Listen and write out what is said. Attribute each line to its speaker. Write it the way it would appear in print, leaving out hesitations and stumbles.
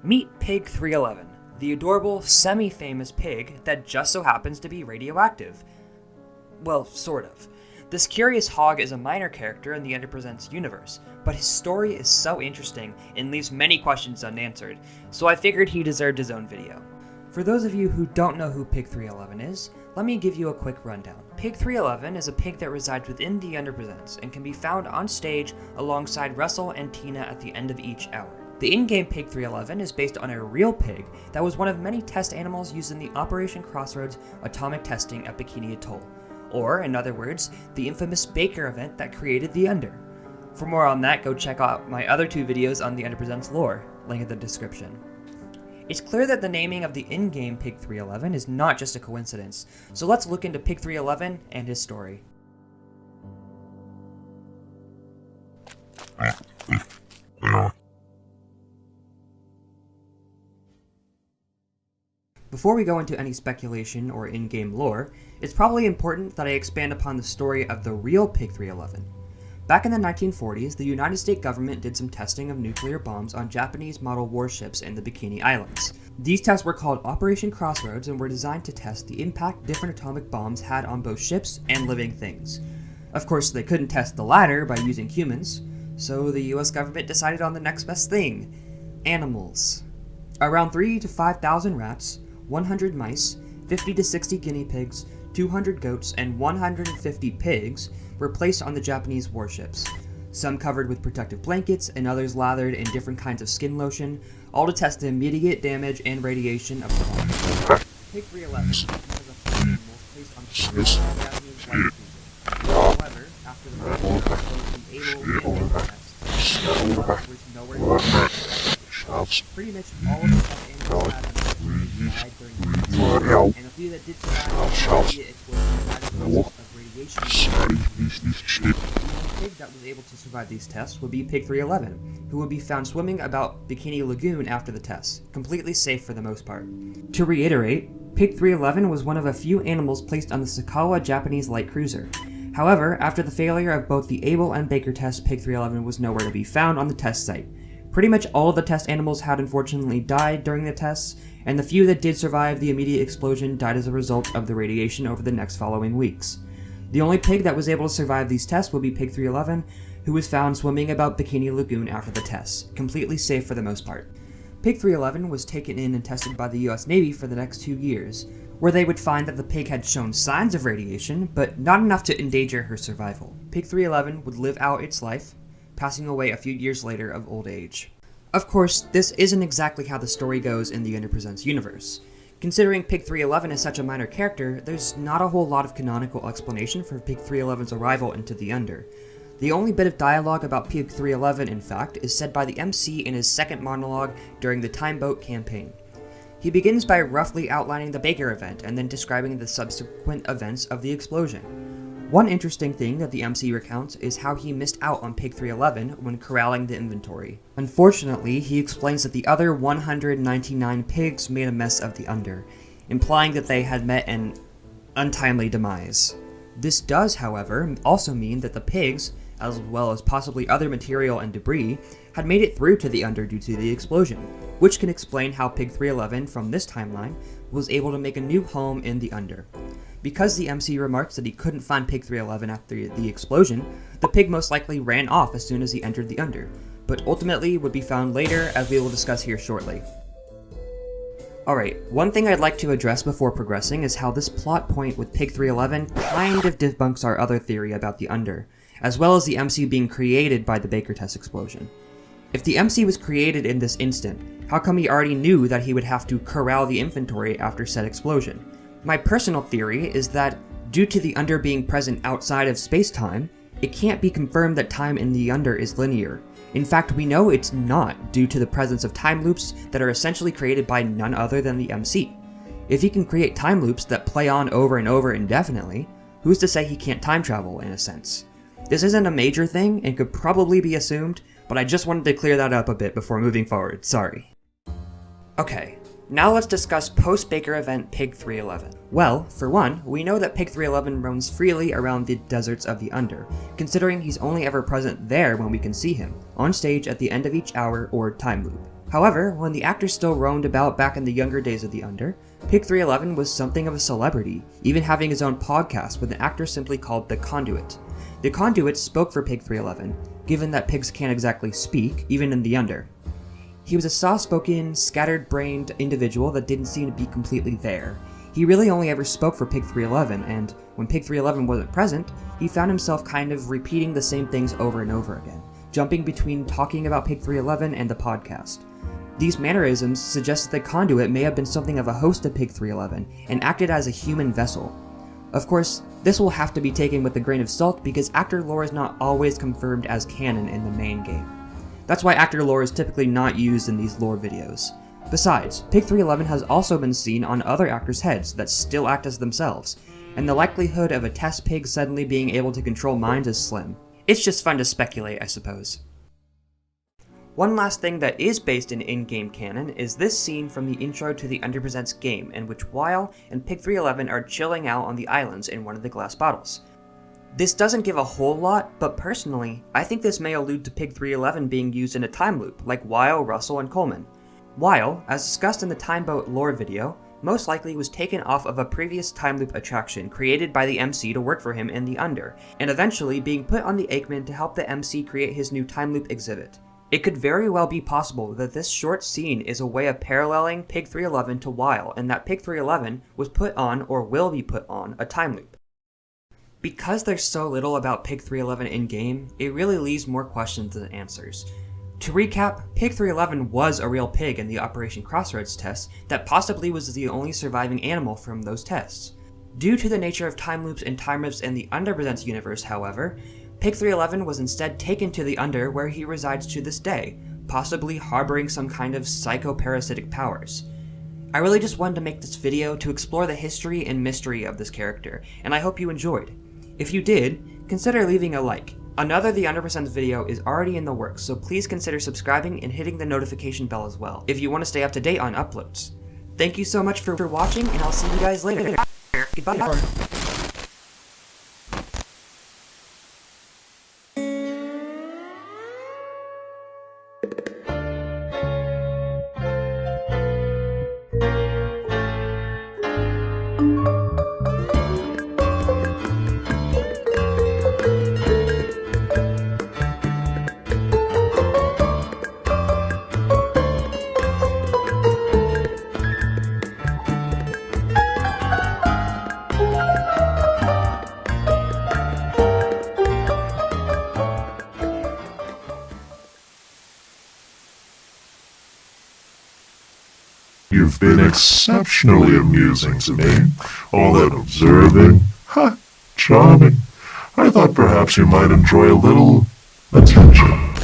Speaker 1: Meet Pig 311, the adorable, semi-famous pig that just so happens to be radioactive. Well, sort of. This curious hog is a minor character in the Underpresents universe, but his story is so interesting and leaves many questions unanswered, so I figured he deserved his own video. For those of you who don't know who Pig 311 is, let me give you a quick rundown. Pig 311 is a pig that resides within the Underpresents and can be found on stage alongside Russell and Tina at the end of each hour. The in-game Pig 311 is based on a real pig that was one of many test animals used in the Operation Crossroads atomic testing at Bikini Atoll, or, in other words, the infamous Baker event that created the Under. For more on that, go check out my other two videos on the Underpresents lore, link in the description. It's clear that the naming of the in-game Pig 311 is not just a coincidence, so let's look into Pig 311 and his story. Before we go into any speculation or in-game lore, it's probably important that I expand upon the story of the real Pig 311. Back in the 1940s, the United States government did some testing of nuclear bombs on Japanese model warships in the Bikini Islands. These tests were called Operation Crossroads and were designed to test the impact different atomic bombs had on both ships and living things. Of course, they couldn't test the latter by using humans, so the US government decided on the next best thing: animals. Around 3,000 to 5,000 rats, 100 mice, 50 to 60 guinea pigs, 200 goats, and 150 pigs were placed on the Japanese warships, some covered with protective blankets and others lathered in different kinds of skin lotion, all to test the immediate damage and radiation of the bomb. Pig 311 was a flight animal placed on the Japanese light cruiser. However, after the Russians exposed the able and test, the bomb was nowhere near the pretty much all of the test animals had died during the test, and a few that did survive the explosion died as a result of radiation. The pig that was able to survive these tests would be Pig 311, who would be found swimming about Bikini Lagoon after the tests, completely safe for the most part. To reiterate, Pig 311 was one of a few animals placed on the Sakawa Japanese light cruiser. However, after the failure of both the Able and Baker tests, Pig 311 was nowhere to be found on the test site. Pretty much all of the test animals had unfortunately died during the tests, and the few that did survive the immediate explosion died as a result of the radiation over the next following weeks. The only pig that was able to survive these tests would be Pig 311, who was found swimming about Bikini Lagoon after the tests, completely safe for the most part. Pig 311 was taken in and tested by the US Navy for the next 2 years, where they would find that the pig had shown signs of radiation, but not enough to endanger her survival. Pig 311 would live out its life, passing away a few years later of old age. Of course, this isn't exactly how the story goes in the Underpresents universe. Considering Pig 311 is such a minor character, there's not a whole lot of canonical explanation for Pig 311's arrival into the Under. The only bit of dialogue about Pig 311, in fact, is said by the MC in his second monologue during the Time Boat campaign. He begins by roughly outlining the Baker event and then describing the subsequent events of the explosion. One interesting thing that the MC recounts is how he missed out on Pig 311 when corralling the inventory. Unfortunately, he explains that the other 199 pigs made a mess of the Under, implying that they had met an untimely demise. This does, however, also mean that the pigs, as well as possibly other material and debris, had made it through to the Under due to the explosion, which can explain how Pig 311 from this timeline was able to make a new home in the Under. Because the MC remarks that he couldn't find Pig 311 after the explosion, the pig most likely ran off as soon as he entered the Under, but ultimately would be found later, as we will discuss here shortly. Alright, one thing I'd like to address before progressing is how this plot point with Pig 311 kind of debunks our other theory about the Under, as well as the MC being created by the Baker test explosion. If the MC was created in this instant, how come he already knew that he would have to corral the inventory after said explosion? My personal theory is that, due to the Under being present outside of space-time, it can't be confirmed that time in the Under is linear. In fact, we know it's not due to the presence of time loops that are essentially created by none other than the MC. If he can create time loops that play on over and over indefinitely, who's to say he can't time travel in a sense? This isn't a major thing and could probably be assumed, but I just wanted to clear that up a bit before moving forward, sorry. Okay. Now let's discuss post-Baker event Pig 311. Well, for one, we know that Pig 311 roams freely around the deserts of the Under, considering he's only ever present there when we can see him, on stage at the end of each hour or time loop. However, when the actor still roamed about back in the younger days of the Under, Pig 311 was something of a celebrity, even having his own podcast with an actor simply called The Conduit. The Conduit spoke for Pig 311, given that pigs can't exactly speak, even in the Under. He was a soft-spoken, scattered-brained individual that didn't seem to be completely there. He really only ever spoke for Pig 311, and when Pig 311 wasn't present, he found himself kind of repeating the same things over and over again, jumping between talking about Pig 311 and the podcast. These mannerisms suggest that the Conduit may have been something of a host of Pig 311 and acted as a human vessel. Of course, this will have to be taken with a grain of salt because actor lore is not always confirmed as canon in the main game. That's why actor lore is typically not used in these lore videos. Besides, Pig 311 has also been seen on other actors' heads that still act as themselves, and the likelihood of a test pig suddenly being able to control minds is slim. It's just fun to speculate, I suppose. One last thing that is based in-game canon is this scene from the intro to the Underpresents game in which Weil and Pig 311 are chilling out on the islands in one of the glass bottles. This doesn't give a whole lot, but personally, I think this may allude to Pig 311 being used in a time loop, like Weil, Russell, and Coleman. Weil, as discussed in the Time Boat lore video, most likely was taken off of a previous time loop attraction created by the MC to work for him in the Under, and eventually being put on the Aikman to help the MC create his new time loop exhibit. It could very well be possible that this short scene is a way of paralleling Pig 311 to Weil, and that Pig 311 was put on, or will be put on, a time loop. Because there's so little about Pig 311 in-game, it really leaves more questions than answers. To recap, Pig 311 was a real pig in the Operation Crossroads test that possibly was the only surviving animal from those tests. Due to the nature of time loops and time rifts in the Underpresents universe, however, Pig 311 was instead taken to the Under where he resides to this day, possibly harboring some kind of psychoparasitic powers. I really just wanted to make this video to explore the history and mystery of this character, and I hope you enjoyed. If you did, consider leaving a like. Another The Underpresents video is already in the works, so please consider subscribing and hitting the notification bell as well, if you want to stay up to date on uploads. Thank you so much for watching, and I'll see you guys later. Goodbye.
Speaker 2: You've been exceptionally amusing to me. All that observing. Ha! Charming. I thought perhaps you might enjoy a little attention.